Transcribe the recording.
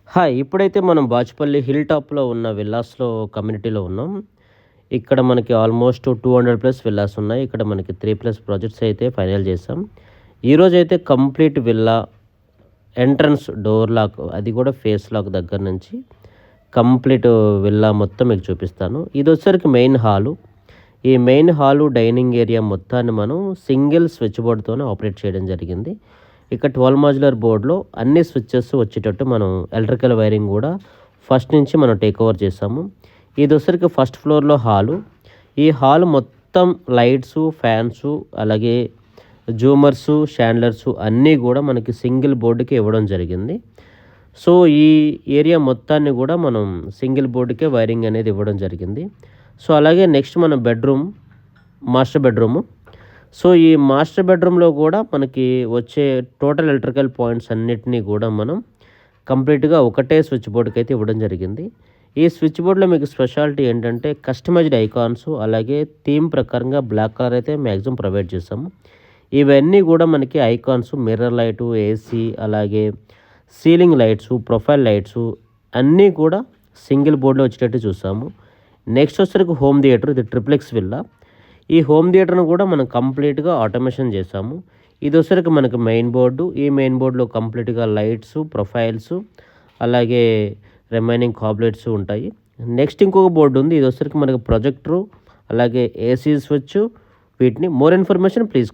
Hi! ఇప్పుడైతే మనం Bachupally hill టాప్‌లో ఉన్న విల్లాస్‌లో కమ్యూనిటీలో ఉన్నాం. ఇక్కడ మనకి ఆల్మోస్ట్ 200+ విల్లాస్ ఉన్నాయి. ఇక్కడ మనకి 3+ ప్రాజెక్ట్స్ అయితే ఫైనల్ చేసాం. ఈరోజైతే complete villa entrance door lock అది కూడా ఫేస్ లాక్ దగ్గర నుంచి కంప్లీట్ విల్లా మొత్తం మీకు చూపిస్తాను. ఇదొచ్చేసరికి మెయిన్ హాలు. ఈ మెయిన్ హాలు, డైనింగ్ ఏరియా మొత్తాన్ని మనం సింగిల్ స్విచ్ బోర్డ్‌తోనే ఆపరేట్ చేయడం జరిగింది. ఇక్కడ 12 మాడ్యులర్ బోర్డ్‌లో అన్ని స్విచెస్ వచ్చేటట్టు మనం ఎలక్ట్రికల్ వైరింగ్ కూడా ఫస్ట్ నుంచి మనం టేక్ ఓవర్ చేసాము. ఇదొసరికి ఫస్ట్ ఫ్లోర్‌లో హాలు. ఈ హాల్ మొత్తం లైట్సు, ఫ్యాన్సు, అలాగే జూమర్సు, షాండ్లర్సు అన్నీ కూడా మనకి సింగిల్ బోర్డుకి ఇవ్వడం జరిగింది. సో ఈ ఏరియా మొత్తాన్ని కూడా మనం సింగిల్ బోర్డుకే వైరింగ్ అనేది ఇవ్వడం జరిగింది. సో అలాగే నెక్స్ట్ మన బెడ్రూమ్, మాస్టర్ బెడ్రూము. సో ఈ మాస్టర్ బెడ్రూమ్లో కూడా మనకి వచ్చే టోటల్ ఎలక్ట్రికల్ పాయింట్స్ అన్నిటినీ కూడా మనం కంప్లీట్గా ఒకటే స్విచ్ బోర్డుకి అయితే ఇవ్వడం జరిగింది. ఈ స్విచ్ బోర్డులో మీకు స్పెషాలిటీ ఏంటంటే కస్టమైజ్డ్ ఐకాన్స్, అలాగే థీమ్ ప్రకారంగా బ్లాక్ కలర్ అయితే మ్యాక్సిమం ప్రొవైడ్ చేసాము. ఇవన్నీ కూడా మనకి ఐకాన్స్, మిర్రర్ లైటు, ఏసీ, అలాగే సీలింగ్ లైట్సు, ప్రొఫైల్ లైట్సు అన్నీ కూడా సింగిల్ బోర్డులో వచ్చేటట్టు చూసాము. నెక్స్ట్ వచ్చేసరికి హోమ్ థియేటర్. ఇది ట్రిప్లెక్స్ విల్లా. ఈ హోమ్ థియేటర్ను కూడా మనం కంప్లీట్గా ఆటోమేషన్ చేసాము. ఇది వచ్చేసరికి మనకి మెయిన్ బోర్డు. ఈ మెయిన్ బోర్డులో కంప్లీట్గా లైట్స్, ప్రొఫైల్స్, అలాగే రిమైనింగ్ కాబలెట్స్ ఉంటాయి. నెక్స్ట్ ఇంకొక బోర్డు ఉంది. ఇది వచ్చేసరికి మనకి ప్రొజెక్టరు, అలాగే ఏసీ స్విచ్. వీటిని మోర్ ఇన్ఫర్మేషన్ ప్లీజ్